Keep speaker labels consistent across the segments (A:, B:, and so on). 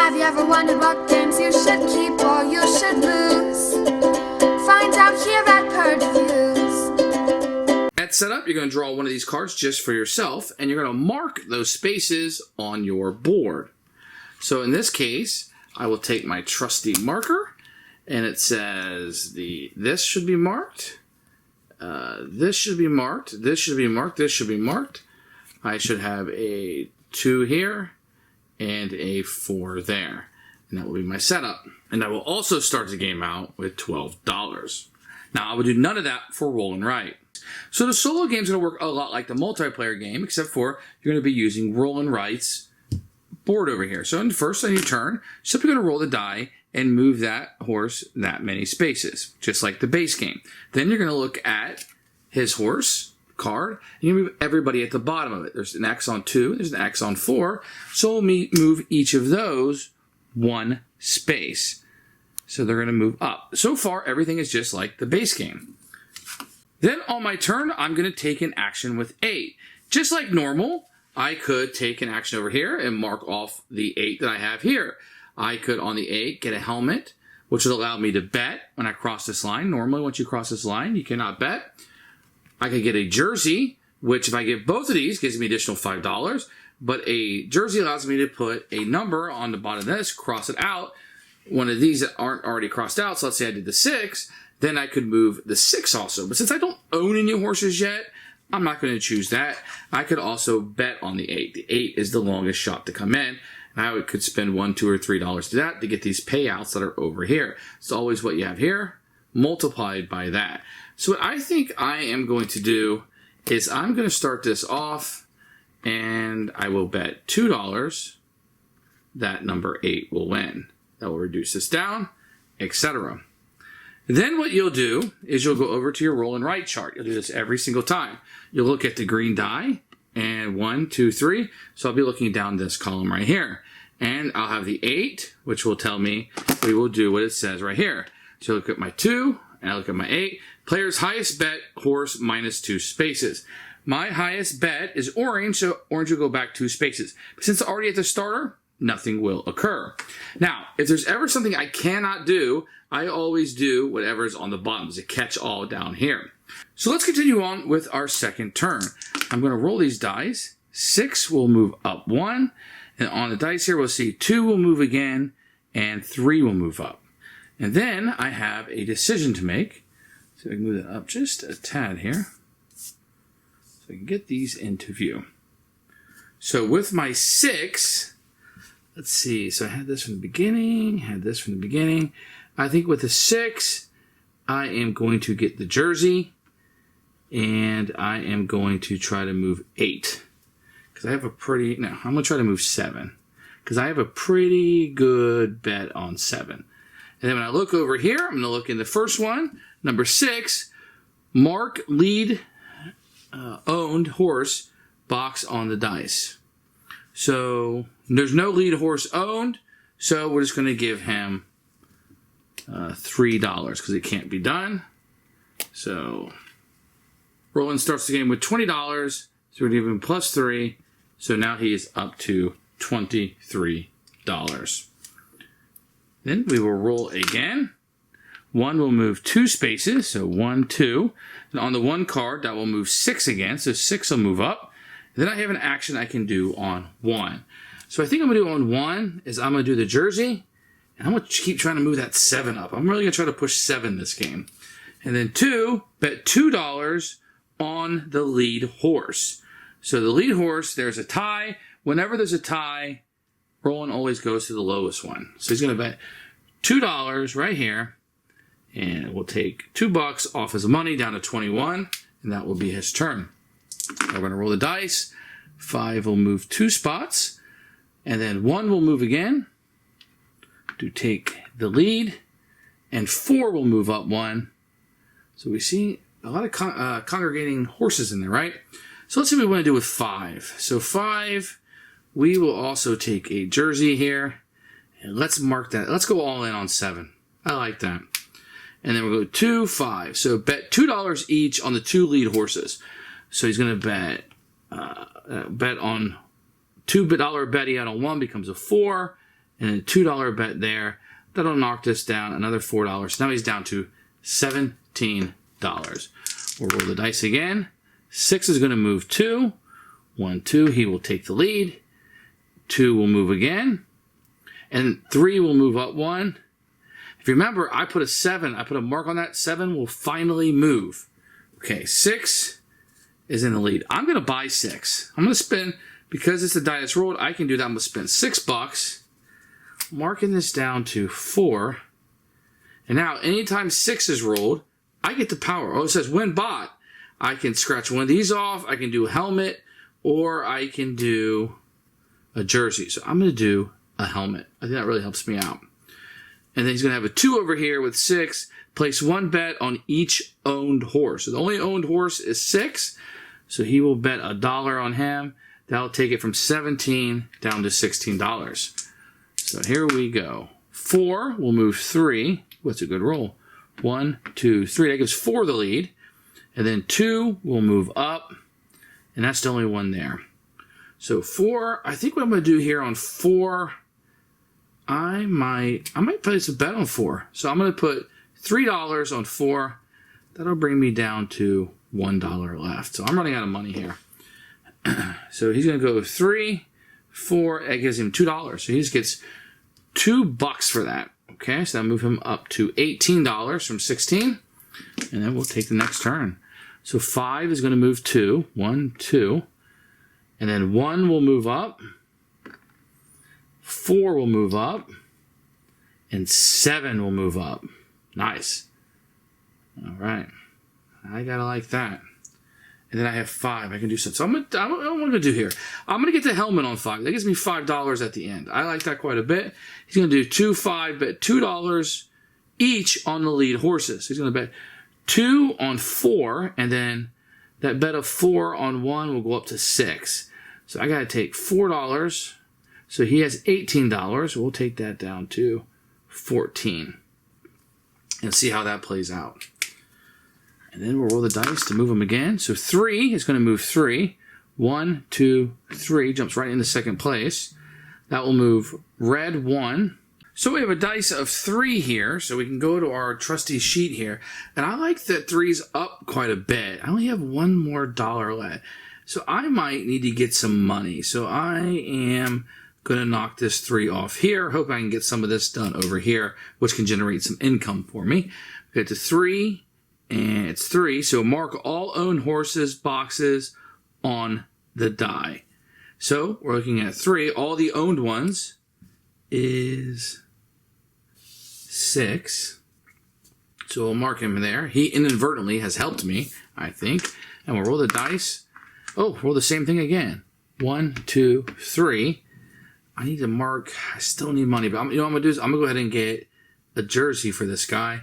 A: Have you ever wondered what games you should keep or you should lose? Find out here at Purge Reviews.
B: At setup, you're going to draw one of these cards just for yourself, and you're going to mark those spaces on your board. So in this case, I will take my trusty marker, and it says this should be marked, this should be marked, this should be marked, this should be marked. I should have a 2 here and a 4 there. And that will be my setup. And I will also start the game out with $12. Now, I would do none of that for Roland Wright. So the solo game is going to work a lot like the multiplayer game, except for you're going to be using Roland Wright's board over here. So first on your turn, simply going to roll the die and move that horse that many spaces, just like the base game. Then you're going to look at his horse card, and you move everybody at the bottom of it. There's an X on 2, there's an X on 4, so we'll move each of those 1 space. So they're going to move up. So far, everything is just like the base game. Then on my turn, I'm going to take an action with 8. Just like normal, I could take an action over here and mark off the 8 that I have here. I could, on the 8, get a helmet, which would allow me to bet when I cross this line. Normally, once you cross this line, you cannot bet. I could get a jersey, which if I get both of these, gives me additional $5. But a jersey allows me to put a number on the bottom of this, cross it out. One of these that aren't already crossed out, so let's say I did the 6, then I could move the 6 also. But since I don't own any horses yet, I'm not going to choose that. I could also bet on the 8. The 8 is the longest shot to come in. And I could spend $1, $2, or $3 to that to get these payouts that are over here. It's always what you have here, multiplied by that. So what I think I am going to do is I'm going to start this off, and I will bet $2 that number 8 will win. That will reduce this down, etc. Then what you'll do is you'll go over to your Roland Wright chart. You'll do this every single time. You'll look at the green die, and 1, 2, 3. So I'll be looking down this column right here. And I'll have the 8, which will tell me we will do what it says right here. So look at my 2, and I look at my 8. Player's highest bet, horse minus 2 spaces. My highest bet is orange, so orange will go back 2 spaces. But since it's already at the starter, nothing will occur. Now, if there's ever something I cannot do, I always do whatever is on the bottom. It's a catch-all down here. So let's continue on with our second turn. I'm going to roll these dice. 6 will move up 1. And on the dice here, we'll see 2 will move again, and 3 will move up. And then I have a decision to make. So I can move that up just a tad here. So I can get these into view. So with my 6, let's see. So I had this from the beginning, I think with the 6, I am going to get the jersey. And I am going to try to move 8. Because I have I'm going to try to move 7. Because I have a pretty good bet on 7. And then when I look over here, I'm going to look in the first one, number 6, mark lead owned horse box on the dice. So there's no lead horse owned, so we're just going to give him $3 because it can't be done. So Roland starts the game with $20, so we're going to give him plus 3, so now he is up to $23. Then we will roll again. 1 will move 2 spaces, so 1, 2. And on the 1 card, that will move 6 again, so 6 will move up. And then I have an action I can do on 1. So I think I'm going to do on 1 is I'm going to do the jersey, and I'm going to keep trying to move that 7 up. I'm really going to try to push 7 this game. And then 2, bet $2 on the lead horse. So the lead horse, there's a tie. Whenever there's a tie, Roland always goes to the lowest one. So he's going to bet $2 right here, and we'll take $2 off his money down to 21, and that will be his turn. We're going to roll the dice. 5 will move 2 spots, and then 1 will move again to take the lead, and 4 will move up 1. So we see a lot of congregating horses in there, right? So let's see what we want to do with 5. So 5, we will also take a jersey here, and let's mark that. Let's go all in on 7. I like that. And then we'll go 2, 5. So bet $2 each on the 2 lead horses. So he's going to bet on $2 bet he had on 1 becomes a 4, and a $2 bet there. That'll knock this down another $4. So now he's down to $17. We'll roll the dice again. 6 is going to move 2. 1, 2. He will take the lead. 2 will move again. And 3 will move up 1. If you remember, I put a 7. I put a mark on that. 7 will finally move. Okay, 6 is in the lead. I'm going to buy 6. I'm going to spin, because it's the die that's rolled, I can do that. I'm going to spend $6. Marking this down to 4. And now, anytime 6 is rolled, I get the power. Oh, it says when bought. I can scratch one of these off. I can do a helmet, or I can do a jersey. So I'm going to do a helmet. I think that really helps me out. And then he's going to have a 2 over here with 6. Place 1 bet on each owned horse. So the only owned horse is 6. So he will bet $1 on him. That'll take it from $17 down to $16. So here we go. 4 will move 3. What's a good roll? 1, 2, 3. That gives 4 the lead. And then 2 will move up. And that's the only one there. So 4, I think what I'm going to do here on 4, I might place a bet on 4. So I'm going to put $3 on 4. That'll bring me down to $1 left. So I'm running out of money here. So he's going to go 3, 4. That gives him $2. So he just gets $2 for that. Okay, so that'll move him up to $18 from 16. And then we'll take the next turn. So 5 is going to move 2. 1, 2. And then 1 will move up. 4 will move up. And 7 will move up. Nice. All right. I got to like that. And then I have 5. I can do something. So what I'm going to do here. I'm going to get the helmet on 5. That gives me $5 at the end. I like that quite a bit. He's going to do 2, 5, bet $2 each on the lead horses. He's going to bet 2 on 4, and then that bet of 4 on 1 will go up to 6. So I got to take $4. So he has $18. We'll take that down to 14 and see how that plays out. And then we'll roll the dice to move him again. So 3 is going to move 3. 1, 2, 3 jumps right into second place. That will move red 1. So we have a dice of 3 here, so we can go to our trusty sheet here. And I like that 3's up quite a bit. I only have $1 more left. So I might need to get some money. So I am going to knock this 3 off here. Hope I can get some of this done over here, which can generate some income for me. We get to 3, and it's 3. So mark all owned horses boxes on the die. So we're looking at 3. All the owned ones is 6. So we'll mark him there. He inadvertently has helped me, I think. And we'll roll the dice. Oh, roll the same thing again. 1, 2, 3. I need to mark. I still need money, but you know what I'm going to do is I'm going to go ahead and get a jersey for this guy.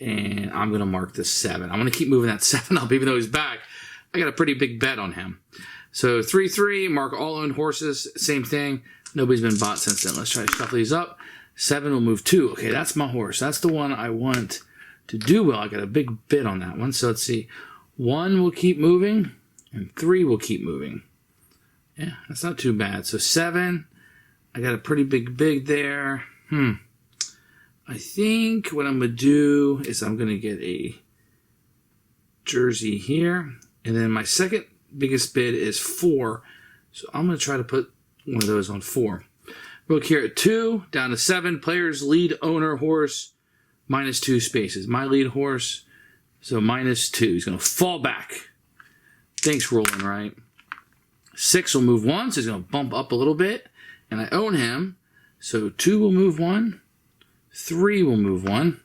B: And I'm going to mark the 7. I'm going to keep moving that 7 up, even though he's back. I got a pretty big bet on him. So 3, 3, mark all owned horses. Same thing. Nobody's been bought since then. Let's try to shuffle these up. 7 will move 2. Okay, that's my horse. That's the one I want to do well. I got a big bid on that one. So let's see. 1 will keep moving, and 3 will keep moving. Yeah, that's not too bad. So 7, I got a pretty big bid there. I think what I'm going to do is I'm going to get a jersey here. And then my second biggest bid is 4. So I'm going to try to put one of those on 4. Look here at 2, down to 7. Players lead owner horse, -2 spaces. My lead horse, so -2. He's going to fall back. Thanks, Roland Wright. 6 will move 1, so he's going to bump up a little bit. And I own him, so 2 will move 1. 3 will move 1.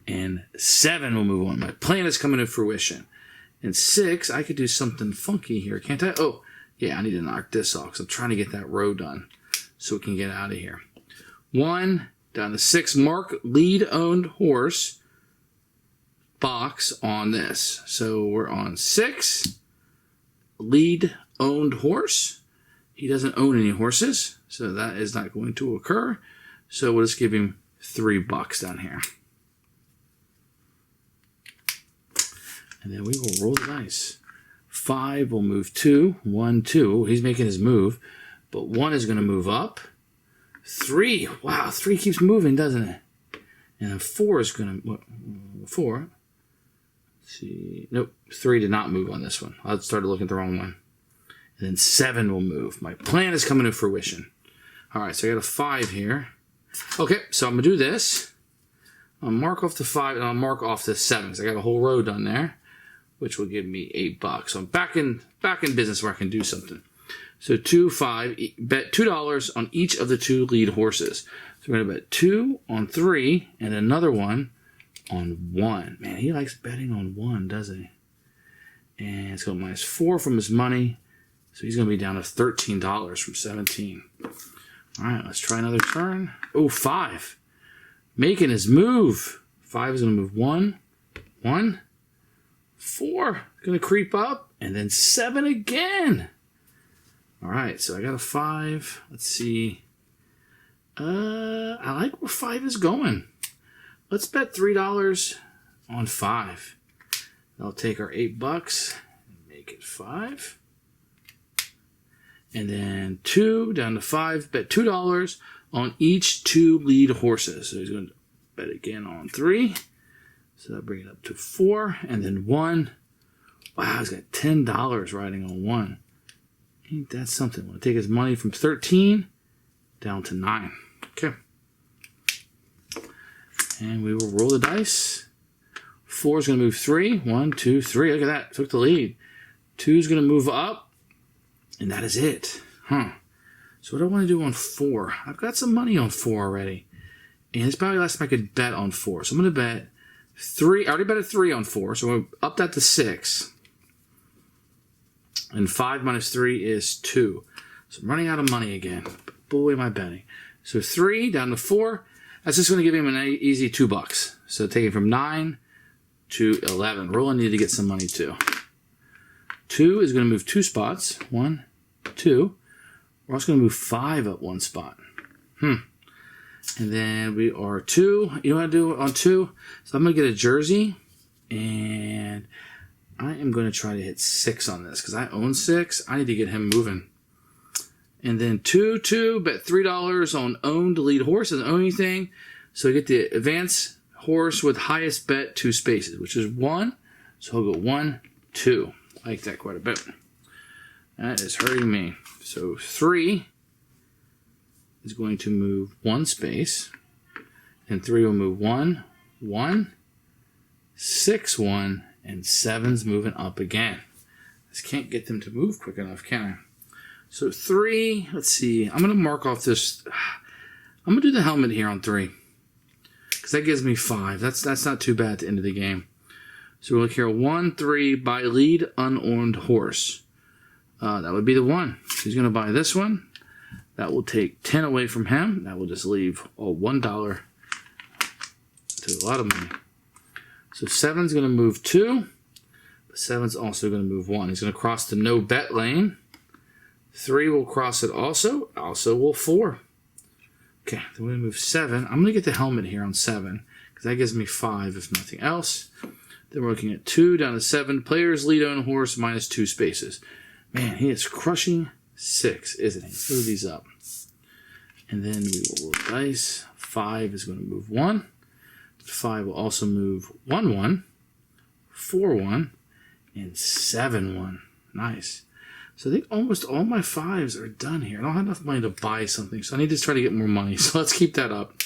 B: And 7 will move 1. My plan is coming to fruition. And 6, I could do something funky here, can't I? Oh, yeah, I need to knock this off because I'm trying to get that row done so we can get out of here. 1, down to 6. Mark lead owned horse box on this. So we're on 6. Lead owned horse. He doesn't own any horses, so that is not going to occur. So we'll just give him $3 down here. And then we will roll the dice. 5 will move 2. 1, 2. He's making his move. But 1 is going to move up. 3. Wow, 3 keeps moving, doesn't it? And then 4 is going to... 4. Let's see. Nope, 3 did not move on this one. I started looking at the wrong one. And then 7 will move. My plan is coming to fruition. All right, so I got a 5 here. Okay, so I'm going to do this. I'll mark off the 5, and I'll mark off the 7, because I got a whole row done there, which will give me $8. So I'm back in business where I can do something. So 2, 5, bet $2 on each of the 2 lead horses. So we're going to bet 2 on 3 and another one on 1. Man, he likes betting on 1, doesn't he? And it's going to -4 from his money. So he's going to be down to $13 from 17. All right, let's try another turn. Oh, 5. Making his move. 5 is going to move 1, 1, 4. Going to creep up, and then 7 again. All right, so I got a 5. Let's see. I like where 5 is going. Let's bet $3 on 5. I'll take our $8 and make it 5. And then 2 down to 5. Bet $2 on each 2 lead horses. So he's going to bet again on 3. So that'll bring it up to 4. And then 1. Wow, he's got $10 riding on 1. Ain't that something? I'm going to take his money from 13 down to 9. Okay. And we will roll the dice. 4 is going to move 3. 1, 2, 3. Look at that. Took the lead. 2 is going to move up. And that is it. So what do I want to do on 4? I've got some money on 4 already. And it's probably the last time I could bet on 4. So I'm going to bet 3. I already betted 3 on 4. So I'm going to up that to 6. And 5 minus 3 is 2. So I'm running out of money again. Boy, am I betting. So 3 down to 4. That's just going to give him an easy $2. So taking from 9 to 11. Roland needed to get some money too. 2 is going to move 2 spots. 1, 2. We're also going to move 5 up 1 spot. And then we are 2. You know what I do on 2? So I'm going to get a jersey. And I am going to try to hit 6 on this because I own 6. I need to get him moving. And then 2, 2, bet $3 on owned lead horse. Doesn't own anything. So I get the advance horse with highest bet 2 spaces, which is 1. So I'll go 1, 2. I like that quite a bit. That is hurting me. So 3 is going to move 1 space. And 3 will move 1, 1, 6, 1, and 7's moving up again. Just can't get them to move quick enough, can I? So 3, let's see. I'm going to mark off this. I'm going to do the helmet here on 3. Because that gives me 5. That's not too bad at the end of the game. So we'll look here. 1, 3, buy lead unowned horse. That would be the 1. So he's going to buy this one. That will take 10 away from him. That will just leave $1. That's a lot of money. So 7's going to move 2. But 7's also going to move 1. He's going to cross the no bet lane. 3 will cross it also. Also will 4. Okay, then we're going to move 7. I'm going to get the helmet here on 7. Because that gives me 5 if nothing else. Then we're looking at 2 down to 7. Players lead on horse minus 2 spaces. Man, he is crushing 6, isn't he? Let's move these up. And then we will roll dice. 5 is going to move 1. 5 will also move 1, 1, 4, 1, and 7, 1. Nice. So I think almost all my 5s are done here. I don't have enough money to buy something, so I need to try to get more money. So let's keep that up.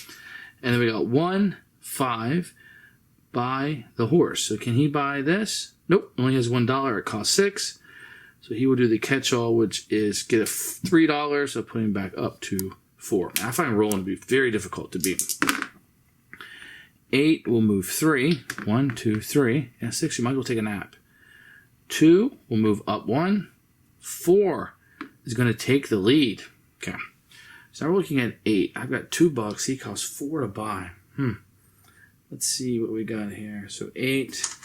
B: And then we got 1, 5, buy the horse. So can he buy this? Nope, only has $1. It costs 6. So he will do the catch-all, which is get a $3, so put him back up to 4. I find Roland to be very difficult to beat. 8 will move 3. 1, 2, 3. And 6, you might as well take a nap. 2 will move up 1. 4 is going to take the lead. Okay. So now we're looking at 8. I've got $2. He costs 4 to buy. Let's see what we got here. So 8.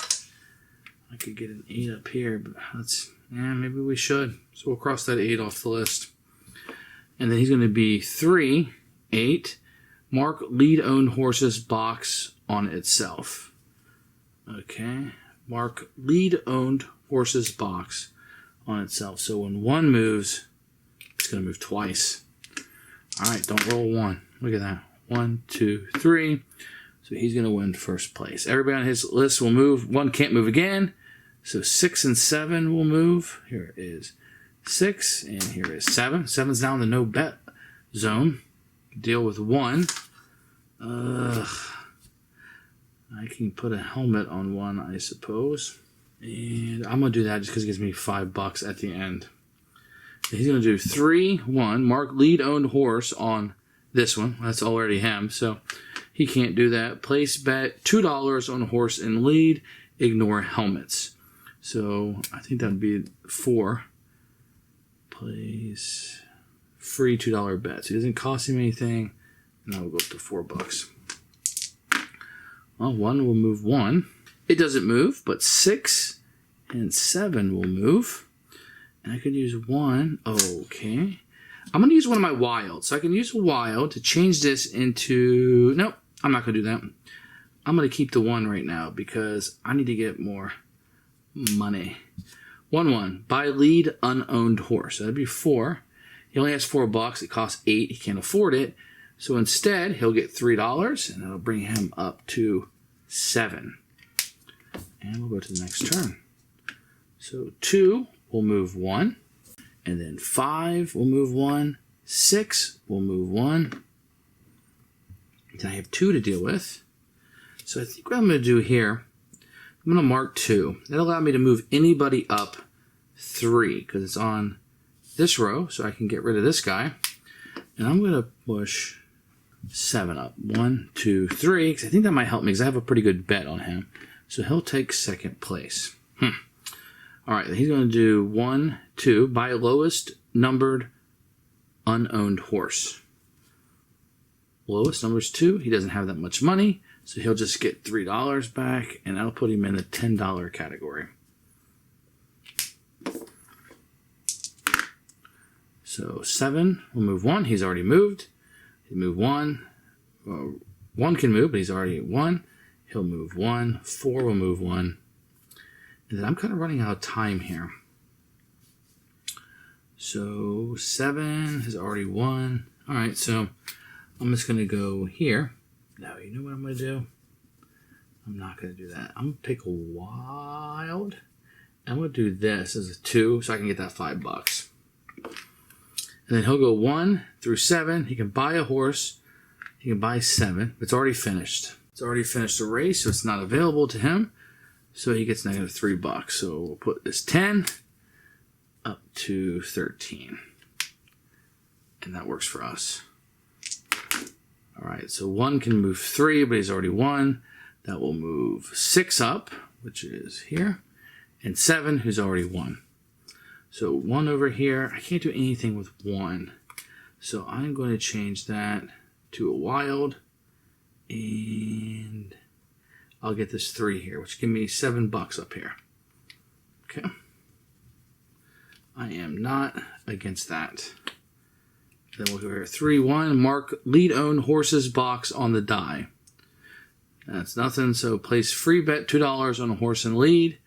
B: I could get an 8 up here, but maybe we should. So we'll cross that 8 off the list. And then he's going to be 3, 8. Mark lead owned horses box on itself. Okay. Mark lead owned horses box on itself. So when 1 moves, it's going to move twice. All right, don't roll 1. Look at that. 1, 2, 3. So he's going to win first place. Everybody on his list will move. 1 can't move again. So 6 and 7 will move. Here is 6, and here is 7. 7's down the no bet zone. Deal with 1. I can put a helmet on 1, I suppose. And I'm going to do that just because it gives me $5 at the end. He's going to do 3, 1. Mark lead owned horse on this one. That's already him, so he can't do that. Place bet $2 on horse and lead. Ignore helmets. So I think that would be 4. Place free $2 bet. So it doesn't cost him anything. And that will go up to $4. Well, 1 will move 1. It doesn't move, but 6 and 7 will move. And I could use 1. Okay. I'm going to use one of my wilds. So I can use a wild to change this into... Nope, I'm not going to do that. I'm going to keep the 1 right now because I need to get more money. 1-1. Buy lead unowned horse. So that'd be 4. He only has $4. It costs 8. He can't afford it. So instead, he'll get $3, and that'll bring him up to 7. And we'll go to the next turn. So 2 will move 1. And then 5 will move 1. 6 will move 1. Then I have 2 to deal with. So I think what I'm going to do here, I'm going to mark 2. That'll allow me to move anybody up 3 because it's on this row, so I can get rid of this guy. And I'm going to push 7 up. 1, 2, 3, because I think that might help me because I have a pretty good bet on him. So he'll take second place. All right, he's going to do 1, 2, buy lowest numbered unowned horse. Lowest number is 2. He doesn't have that much money, so he'll just get $3 back, and that'll put him in the $10 category. So 7 will move 1. He's already moved. He'll move 1. 1 can move, but he's already at 1. He'll move 1. 4 will move 1. And then I'm kind of running out of time here. So 7 has already won. All right, so I'm just going to go here. Now, you know what I'm going to do? I'm not going to do that. I'm going to pick a wild. I'm going to do this as a 2 so I can get that $5. And then he'll go 1 through 7. He can buy a horse. He can buy 7. It's already finished. It's already finished the race, so it's not available to him. So he gets negative $3. So we'll put this 10 up to 13. And that works for us. All right, so 1 can move 3, but he's already won. That will move 6 up, which is here. And 7, who's already won. So 1 over here. I can't do anything with 1. So I'm going to change that to a wild. And I'll get this 3 here, which give me $7 up here. Okay. I am not against that. Then we'll go here. 3, 1. Mark lead owned horses box on the die. That's nothing. So place free bet $2 on a horse and lead.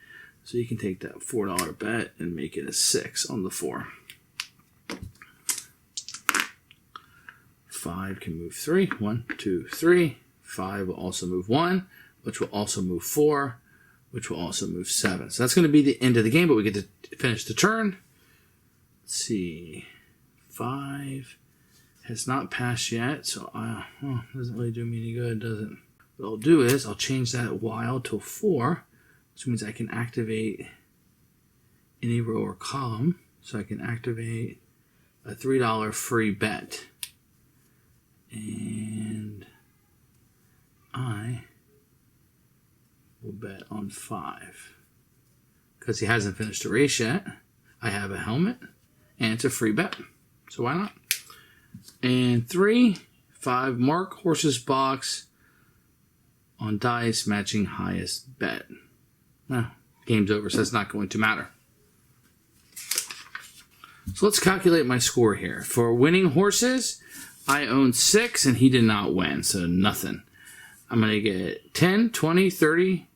B: So you can take that $4 bet and make it a 6 on the 4. 5 can move 3. 1, 2, 3. 5 will also move 1, which will also move 4, which will also move 7. So that's going to be the end of the game, but we get to finish the turn. Let's see. 5 has not passed yet, so doesn't really do me any good, does it? What I'll do is I'll change that wild to 4, which means I can activate any row or column. So I can activate a $3 free bet. And I will bet on 5. Because he hasn't finished the race yet. I have a helmet. And it's a free bet. So why not? And 3, 5, mark horse's box on dice matching highest bet. Now, game's over, so that's not going to matter. So let's calculate my score here. For winning horses, I own 6 and he did not win, so nothing. I'm going to get 10, 20, 30,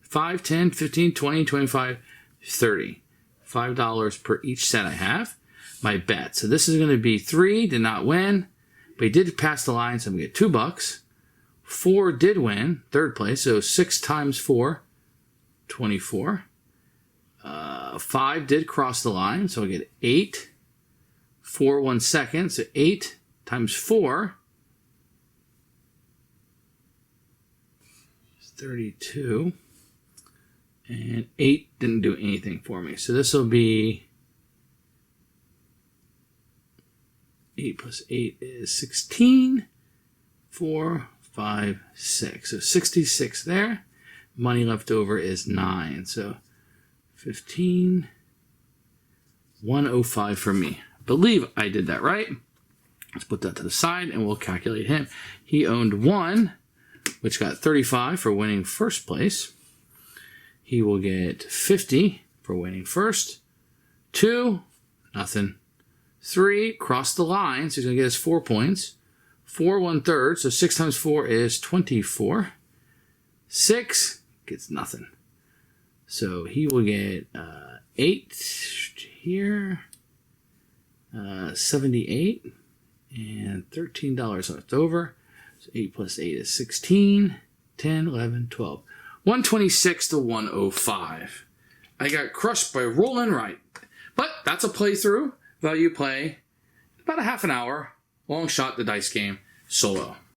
B: 5, 10, 15, 20, 25, 30. $5 per each set I have. My bet. So this is going to be 3, did not win. But he did pass the line, so I'm going to get $2. 4 did win, third place. So 6 times 4, 24. 5 did cross the line, so I get 8. 4 1 second, so 8 times 4 is 32. And 8 didn't do anything for me. So this will be 8 plus 8 is 16. 4, 5, 6. So 66 there. Money left over is 9. So 15, 105 for me. I believe I did that right. Let's put that to the side and we'll calculate him. He owned 1, which got 35 for winning first place. He will get 50 for winning first. 2, nothing. 3, crossed the line, so he's going to get his 4 points. 4 1/3, so 6 times 4 is 24. 6 gets nothing. So he will get 8 here, 78, and $13 left over. So 8 plus 8 is 16, 10, 11, 12. 126 to 105. I got crushed by Roland Wright. But that's a playthrough. Value play. About a half an hour. Long shot the dice game. Solo.